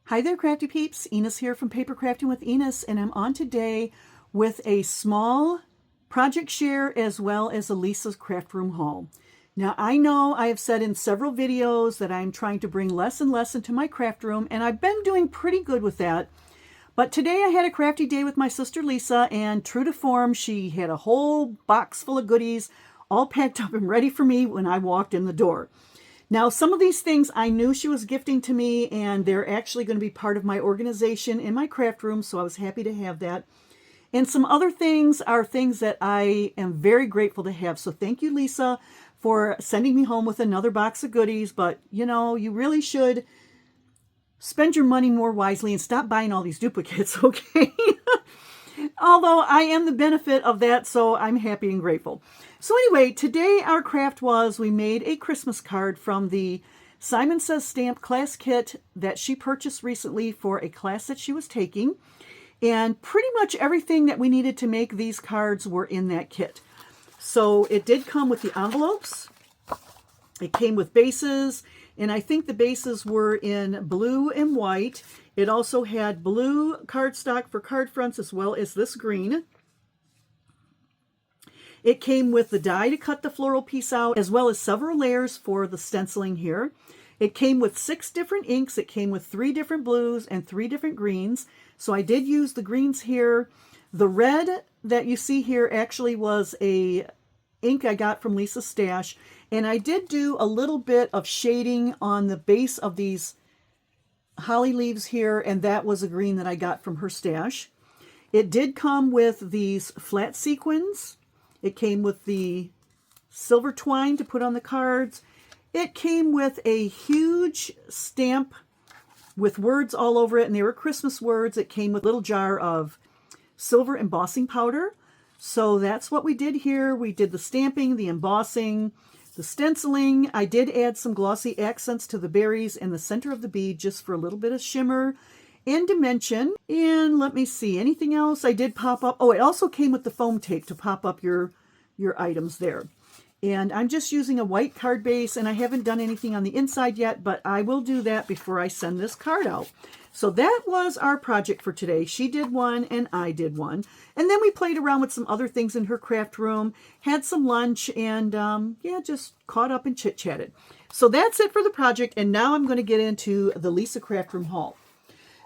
Hi there, crafty peeps. Enis here from Papercrafting with Enis, and I'm on today with a small project share as well as a Lisa's craft room haul. Now, I know I have said in several videos that I'm trying to bring less and less into my craft room, and I've been doing pretty good with that. But today I had a crafty day with my sister Lisa, and true to form, she had a whole box full of goodies all packed up and ready for me when I walked in the door. Now, some of these things I knew she was gifting to me, and they're actually going to be part of my organization in my craft room, so I was happy to have that. And some other things are things that I am very grateful to have. So thank you, Lisa, for sending me home with another box of goodies. But, you know, you really should spend your money more wisely and stop buying all these duplicates, okay? Although I am the benefit of that, so I'm happy and grateful. So anyway, today our craft was we made a Christmas card from the Simon Says Stamp class kit that she purchased recently for a class that she was taking. And pretty much everything that we needed to make these cards were in that kit. So it did come with the envelopes. It came with bases, and I think the bases were in blue and white. It also had blue cardstock for card fronts as well as this green. It came with the die to cut the floral piece out, as well as several layers for the stenciling here. It came with 6 different inks. It came with 3 different blues and 3 different greens. So I did use the greens here. The red that you see here actually was a ink I got from Lisa's stash. And I did do a little bit of shading on the base of these holly leaves here, and that was a green that I got from her stash. It did come with these flat sequins. It came with the silver twine to put on the cards. It came with a huge stamp with words all over it, and they were Christmas words. It came with a little jar of silver embossing powder. So that's what we did here. We did the stamping, the embossing, the stenciling. I did add some glossy accents to the berries in the center of the bead just for a little bit of shimmer and dimension. And let me see, anything else I did pop up? Oh, it also came with the foam tape to pop up your items there. And I'm just using a white card base, and I haven't done anything on the inside yet, but I will do that before I send this card out. So that was our project for today. She did one and I did one. And then we played around with some other things in her craft room, had some lunch, and yeah, just caught up and chit-chatted. So that's it for the project, and now I'm going to get into the Lisa Craft Room haul.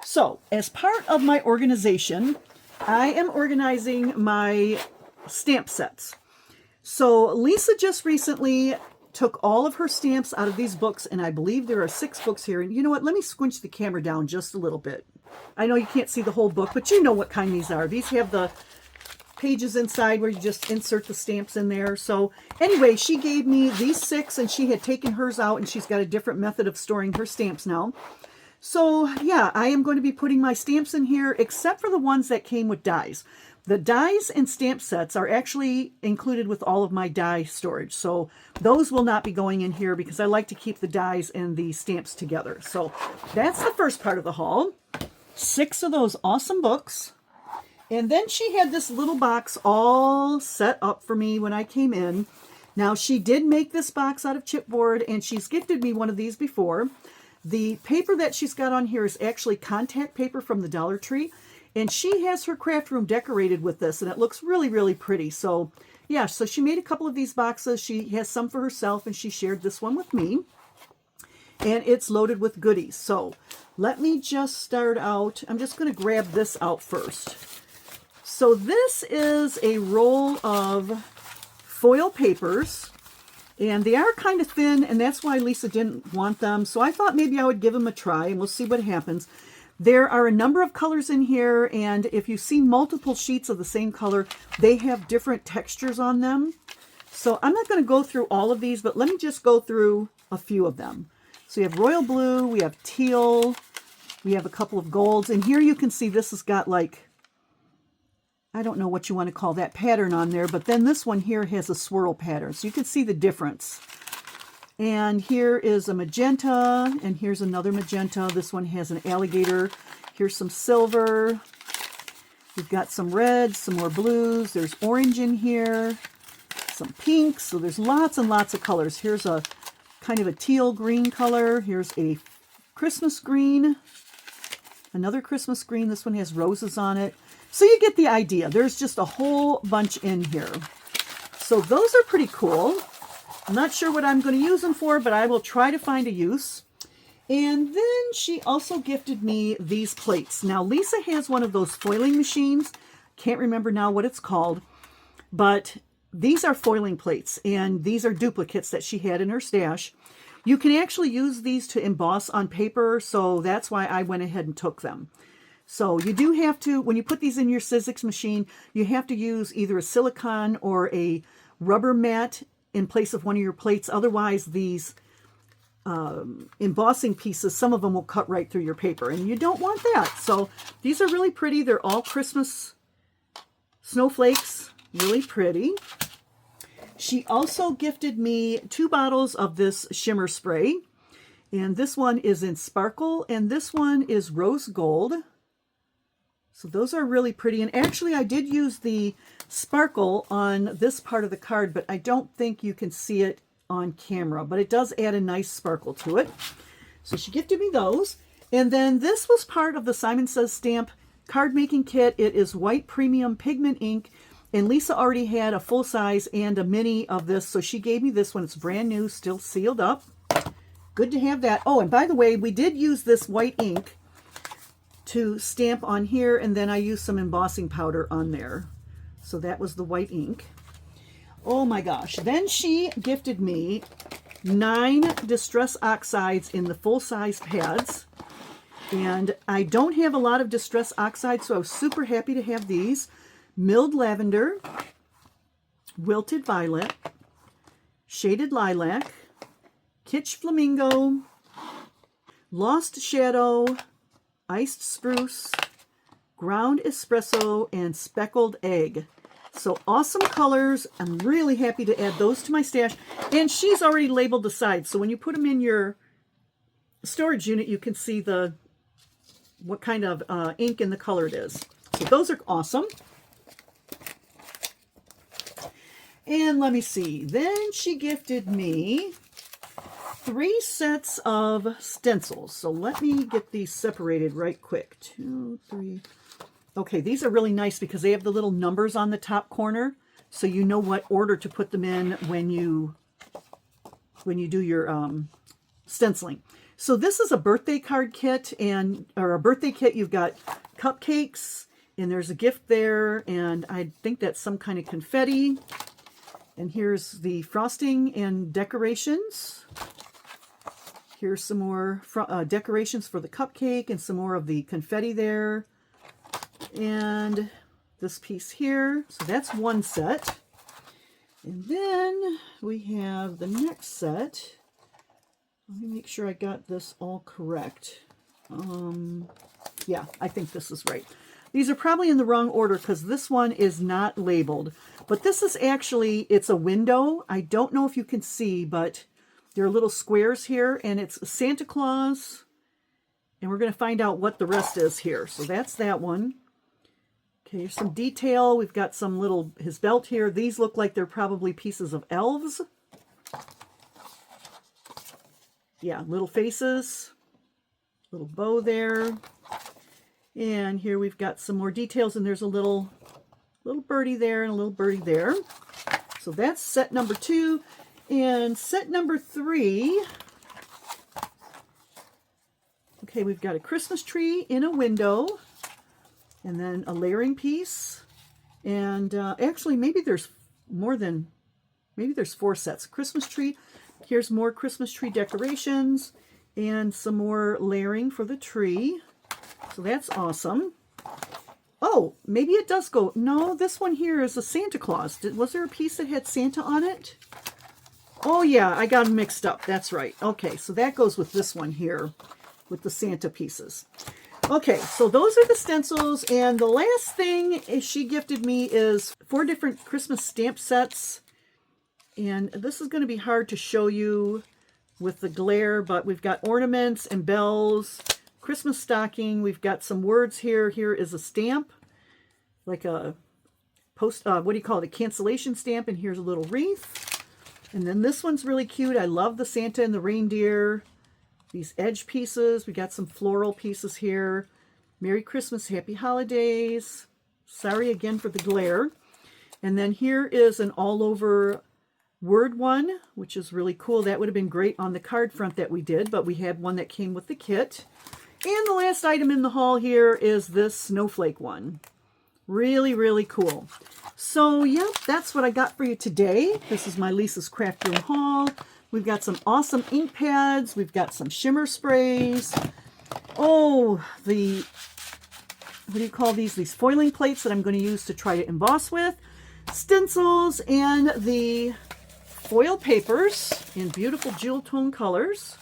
So as part of my organization, I am organizing my stamp sets. So Lisa just recently took all of her stamps out of these books, and I believe there are 6 books here. And you know what? Let me squinch the camera down just a little bit. I know you can't see the whole book, but you know what kind these are. These have the pages inside where you just insert the stamps in there. So anyway, she gave me these 6, and she had taken hers out, and she's got a different method of storing her stamps now. So yeah, I am going to be putting my stamps in here, except for the ones that came with dies. The dies and stamp sets are actually included with all of my die storage. So those will not be going in here because I like to keep the dies and the stamps together. So that's the first part of the haul. 6 of those awesome books. And then she had this little box all set up for me when I came in. Now, she did make this box out of chipboard, and she's gifted me one of these before. The paper that she's got on here is actually contact paper from the Dollar Tree. And she has her craft room decorated with this, and it looks really, really pretty. So, yeah, so she made a couple of these boxes. She has some for herself, and she shared this one with me. And it's loaded with goodies. So, let me just start out. I'm just going to grab this out first. So, this is a roll of foil papers. And they are kind of thin, and that's why Lisa didn't want them. So, I thought maybe I would give them a try, and we'll see what happens. There are a number of colors in here, and if you see multiple sheets of the same color, they have different textures on them. So I'm not going to go through all of these, but let me just go through a few of them. So we have royal blue, we have teal, we have a couple of golds, and here you can see this has got like, I don't know what you want to call that pattern on there, but then this one here has a swirl pattern, so you can see the difference. And here is a magenta, and here's another magenta. This one has an alligator. Here's some silver. We've got some reds, some more blues. There's orange in here, some pinks. So there's lots and lots of colors. Here's a kind of a teal green color. Here's a Christmas green. Another Christmas green. This one has roses on it. So you get the idea. There's just a whole bunch in here. So those are pretty cool. I'm not sure what I'm going to use them for, but I will try to find a use. And then she also gifted me these plates. Now, Lisa has one of those foiling machines. Can't remember now what it's called, but these are foiling plates, and these are duplicates that she had in her stash. You can actually use these to emboss on paper, so that's why I went ahead and took them. So you do have to, when you put these in your Sizzix machine, you have to use either a silicone or a rubber mat in place of one of your plates. Otherwise, these embossing pieces, some of them will cut right through your paper, and you don't want that. So these are really pretty. They're all Christmas snowflakes, really pretty. She also gifted me 2 bottles of this shimmer spray, and this one is in sparkle and this one is rose gold. So those are really pretty, and actually I did use the sparkle on this part of the card, but I don't think you can see it on camera, but it does add a nice sparkle to it. So she gifted me those. And then this was part of the Simon Says Stamp card making kit. It is white premium pigment ink, and Lisa already had a full size and a mini of this, so she gave me this one. It's brand new, still sealed up. Good to have that. Oh, and by the way, we did use this white ink to stamp on here, and then I used some embossing powder on there. So that was the white ink. Oh my gosh. Then she gifted me 9 Distress Oxides in the full-size pads. And I don't have a lot of Distress Oxide, so I was super happy to have these. Milled Lavender, Wilted Violet, Shaded Lilac, Kitsch Flamingo, Lost Shadow, Iced Spruce, Ground Espresso, and Speckled Egg. So awesome colors. I'm really happy to add those to my stash. And she's already labeled the sides, so when you put them in your storage unit, you can see what kind of ink and the color it is. So those are awesome. And let me see. Then she gifted me 3 sets of stencils. So let me get these separated right quick. 2, 3. Okay, these are really nice because they have the little numbers on the top corner, so you know what order to put them in when you do your stenciling. So this is a birthday card kit, or a birthday kit. You've got cupcakes, and there's a gift there, and I think that's some kind of confetti. And here's the frosting and decorations. Here's some more decorations for the cupcake and some more of the confetti there. And this piece here. So that's one set. And then we have the next set. Let me make sure I got this all correct. Yeah, I think this is right. These are probably in the wrong order because this one is not labeled. But this is actually, it's a window. I don't know if you can see, but there are little squares here, and it's Santa Claus. And we're going to find out what the rest is here. So that's that one. Okay, here's some detail. We've got some his belt here. These look like they're probably pieces of elves. Yeah, little faces. Little bow there. And here we've got some more details, and there's a little birdie there and a little birdie there. So that's set number 2. And set number 3. Okay, we've got a Christmas tree in a window. And then a layering piece. And actually, maybe there's maybe there's 4 sets. Christmas tree. Here's more Christmas tree decorations. And some more layering for the tree. So that's awesome. Oh, maybe it does go. No, this one here is a Santa Claus. Was there a piece that had Santa on it? Oh yeah, I got them mixed up. That's right. Okay, so that goes with this one here with the Santa pieces. Okay, so those are the stencils. And the last thing she gifted me is 4 different Christmas stamp sets. And this is going to be hard to show you with the glare, but we've got ornaments and bells, Christmas stocking. We've got some words here. Here is a stamp, like a what do you call it? A cancellation stamp. And here's a little wreath. And then this one's really cute. I love the Santa and the reindeer. These edge pieces. We got some floral pieces here. Merry Christmas, Happy Holidays. Sorry again for the glare. And then here is an all-over word one, which is really cool. That would have been great on the card front that we did, but we had one that came with the kit. And the last item in the haul here is this snowflake one. Really, really cool. So, yeah, that's what I got for you today. This is my Lisa's Craft Room haul. We've got some awesome ink pads. We've got some shimmer sprays. Oh, the, what do you call these? These foiling plates that I'm going to use to try to emboss with. Stencils and the foil papers in beautiful jewel tone colors.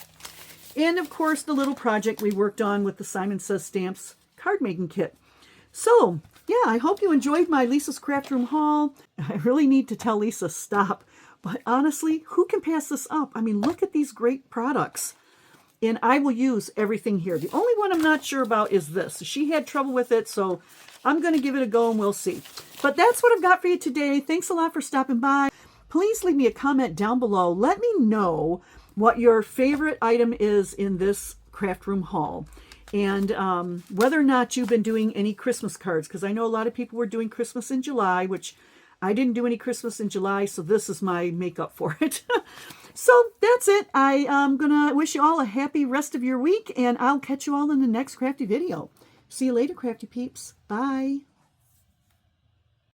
And, of course, the little project we worked on with the Simon Says Stamps card making kit. So, yeah, I hope you enjoyed my Lisa's Craft Room haul. I really need to tell Lisa stop. But honestly, who can pass this up? I mean, look at these great products. And I will use everything here. The only one I'm not sure about is this. She had trouble with it, so I'm going to give it a go and we'll see. But that's what I've got for you today. Thanks a lot for stopping by. Please leave me a comment down below. Let me know what your favorite item is in this craft room haul. And whether or not you've been doing any Christmas cards, because I know a lot of people were doing Christmas in July, which I didn't do any Christmas in July, so this is my makeup for it. So that's it. I am going to wish you all a happy rest of your week, and I'll catch you all in the next crafty video. See you later, crafty peeps. Bye.